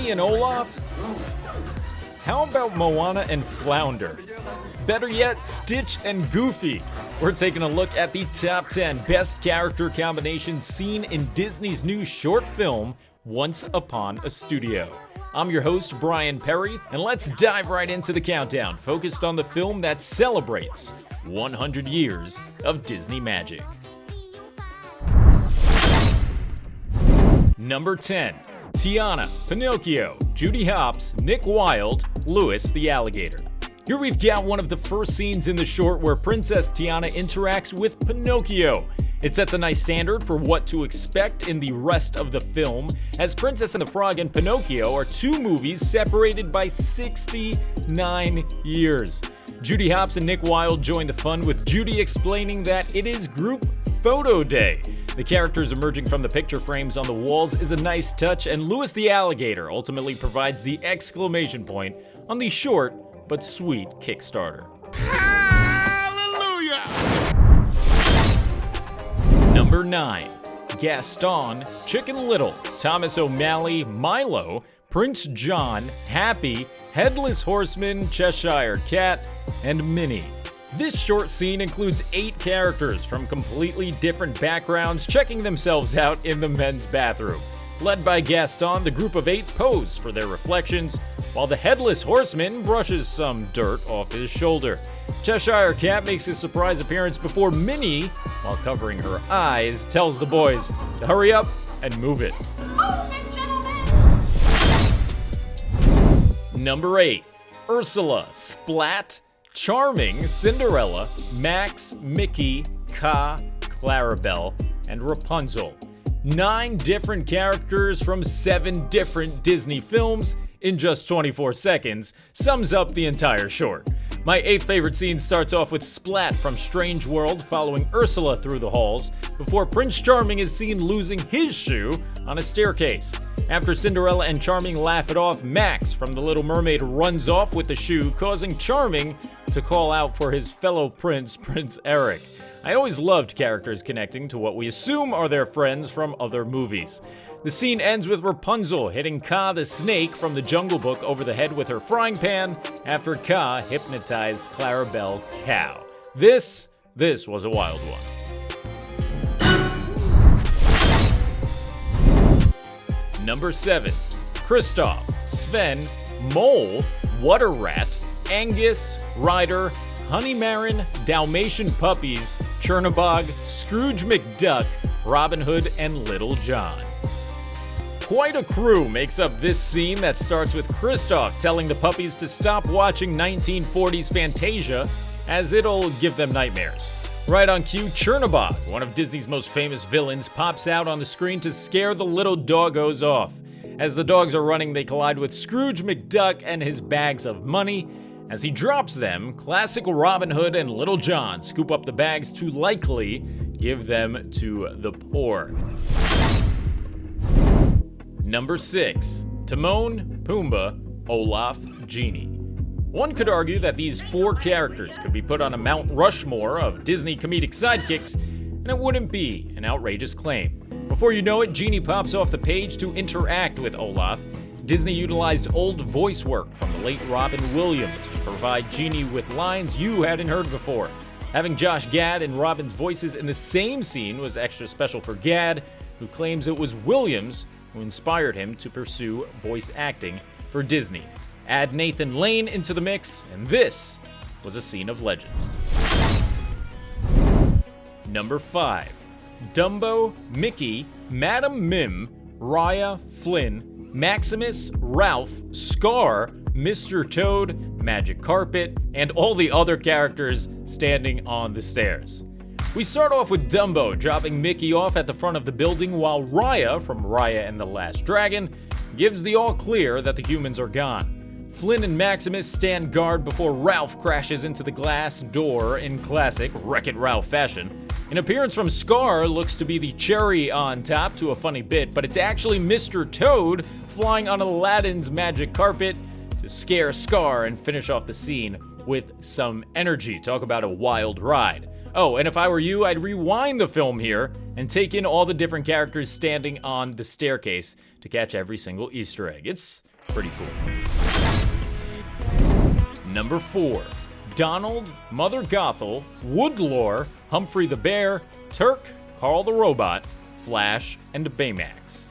Genie and Olaf? How about Moana and Flounder? Better yet, Stitch and Goofy. We're taking a look at the top 10 best character combinations seen in Disney's new short film, Once Upon a Studio. I'm your host, Bryan Perri, and let's dive right into the countdown, focused on the film that celebrates 100 years of Disney magic. Number 10. Tiana, Pinocchio, Judy Hopps, Nick Wilde, Louis the Alligator. Here we've got one of the first scenes in the short where Princess Tiana interacts with Pinocchio. It sets a nice standard for what to expect in the rest of the film, as Princess and the Frog and Pinocchio are two movies separated by 69 years. Judy Hopps and Nick Wilde join the fun, with Judy explaining that it is group photo day. The characters emerging from the picture frames on the walls is a nice touch, and Louis the Alligator ultimately provides the exclamation point on the short but sweet Kickstarter. Hallelujah! Number 9. Gaston, Chicken Little, Thomas O'Malley, Milo, Prince John, Happy, Headless Horseman, Cheshire Cat, and Minnie. This short scene includes 8 characters from completely different backgrounds checking themselves out in the men's bathroom. Led by Gaston, the group of 8 pose for their reflections, while the Headless Horseman brushes some dirt off his shoulder. Cheshire Cat makes his surprise appearance before Minnie, while covering her eyes, tells the boys to hurry up and move it. Number 8. Ursula, Splat, Charming, Cinderella, Max, Mickey, Ka, Clarabelle, and Rapunzel. 9 different characters from 7 different Disney films in just 24 seconds sums up the entire short. My 8th favorite scene starts off with Splat from Strange World following Ursula through the halls before Prince Charming is seen losing his shoe on a staircase. After Cinderella and Charming laugh it off, Max from The Little Mermaid runs off with the shoe, causing Charming to call out for his fellow prince, Prince Eric. I always loved characters connecting to what we assume are their friends from other movies. The scene ends with Rapunzel hitting Ka the snake from the Jungle Book over the head with her frying pan after Ka hypnotized Clarabelle Cow. This was a wild one. Number 7. Kristoff, Sven, Mole, Water Rat, Angus, Ryder, Honey Marin, Dalmatian Puppies, Chernabog, Scrooge McDuck, Robin Hood, and Little John. Quite a crew makes up this scene that starts with Kristoff telling the puppies to stop watching 1940s Fantasia, as it'll give them nightmares. Right on cue, Chernabog, one of Disney's most famous villains, pops out on the screen to scare the little doggos off. As the dogs are running, they collide with Scrooge McDuck and his bags of money. As he drops them, classic Robin Hood and Little John scoop up the bags to likely give them to the poor. Number 6. Timon, Pumbaa, Olaf, Genie. One could argue that these 4 characters could be put on a Mount Rushmore of Disney comedic sidekicks, and it wouldn't be an outrageous claim. Before you know it, Genie pops off the page to interact with Olaf. Disney utilized old voice work from the late Robin Williams to provide Genie with lines you hadn't heard before. Having Josh Gad and Robin's voices in the same scene was extra special for Gad, who claims it was Williams who inspired him to pursue voice acting for Disney. Add Nathan Lane into the mix, and this was a scene of legend. Number 5. Dumbo, Mickey, Madam Mim, Raya, Flynn, Maximus, Ralph, Scar, Mr. Toad, Magic Carpet, and all the other characters standing on the stairs. We start off with Dumbo dropping Mickey off at the front of the building, while Raya, from Raya and the Last Dragon, gives the all clear that the humans are gone. Flynn and Maximus stand guard before Ralph crashes into the glass door in classic Wreck-It Ralph fashion. An appearance from Scar looks to be the cherry on top to a funny bit, but it's actually Mr. Toad flying on Aladdin's magic carpet to scare Scar and finish off the scene with some energy. Talk about a wild ride. Oh, and if I were you, I'd rewind the film here and take in all the different characters standing on the staircase to catch every single Easter egg. It's Pretty cool. Number 4. Donald, Mother Gothel, Woodlore, Humphrey the Bear, Turk, Carl the Robot, Flash, and Baymax.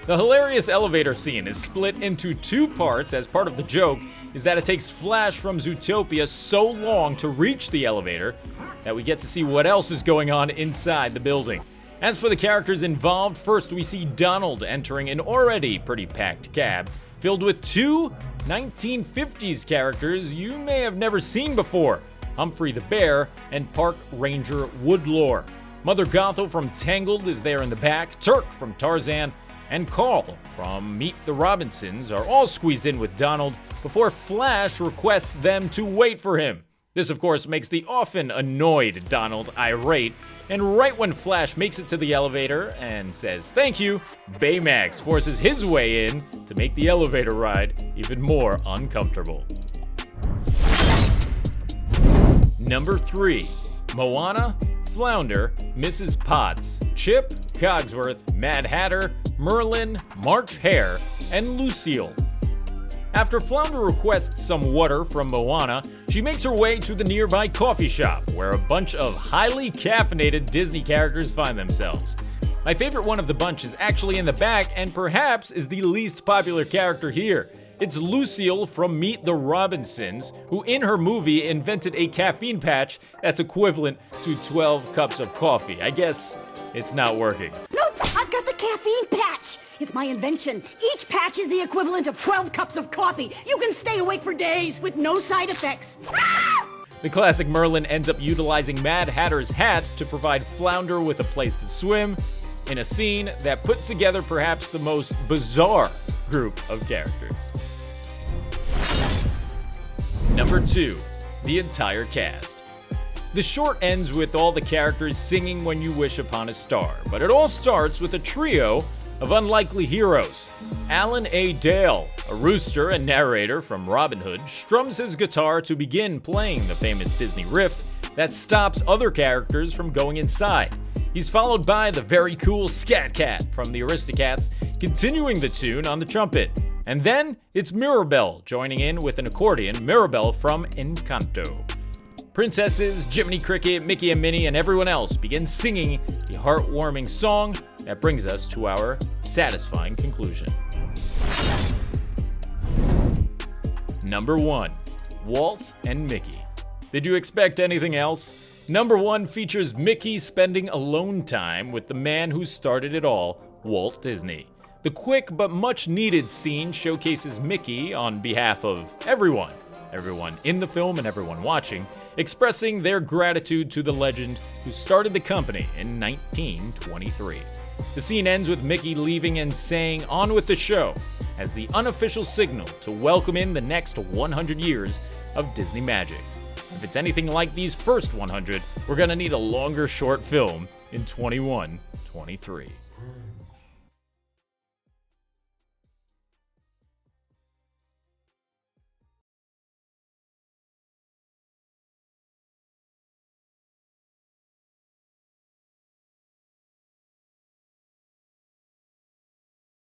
The hilarious elevator scene is split into 2 parts, as part of the joke is that it takes Flash from Zootopia so long to reach the elevator that we get to see what else is going on inside the building. As for the characters involved, first we see Donald entering an already pretty packed cab filled with 2 1950s characters you may have never seen before, Humphrey the Bear and Park Ranger Woodlore. Mother Gothel from Tangled is there in the back, Turk from Tarzan, and Carl from Meet the Robinsons are all squeezed in with Donald before Flash requests them to wait for him. This, of course, makes the often annoyed Donald irate, and right when Flash makes it to the elevator and says thank you, Baymax forces his way in to make the elevator ride even more uncomfortable. Number 3. Moana, Flounder, Mrs. Potts, Chip, Cogsworth, Mad Hatter, Merlin, March Hare, and Lucille. After Flounder requests some water from Moana, she makes her way to the nearby coffee shop, where a bunch of highly caffeinated Disney characters find themselves. My favorite one of the bunch is actually in the back, and perhaps is the least popular character here. It's Lucille from Meet the Robinsons, who in her movie invented a caffeine patch that's equivalent to 12 cups of coffee. I guess it's not working. Nope, I've got the caffeine patch. It's my invention. Each patch is the equivalent of 12 cups of coffee. You can stay awake for days with no side effects. The classic Merlin ends up utilizing Mad Hatter's hat to provide Flounder with a place to swim, in a scene that put together perhaps the most bizarre group of characters. Number 2. The entire cast. The short ends with all the characters singing When You Wish Upon a Star, but it all starts with a trio of unlikely heroes. Alan A. Dale, a rooster and narrator from Robin Hood, strums his guitar to begin playing the famous Disney riff that stops other characters from going inside. He's followed by the very cool Scat Cat from the Aristocats, continuing the tune on the trumpet. And then it's Mirabelle joining in with an accordion, Mirabelle from Encanto. Princesses, Jiminy Cricket, Mickey and Minnie, and everyone else begin singing the heartwarming song that brings us to our satisfying conclusion. Number 1. Walt and Mickey. Did you expect anything else? Number 1 features Mickey spending alone time with the man who started it all, Walt Disney. The quick but much needed scene showcases Mickey on behalf of everyone in the film and everyone watching, expressing their gratitude to the legend who started the company in 1923. The scene ends with Mickey leaving and saying "on with the show" as the unofficial signal to welcome in the next 100 years of Disney magic. If it's anything like these first 100, we're gonna need a longer short film in 2123.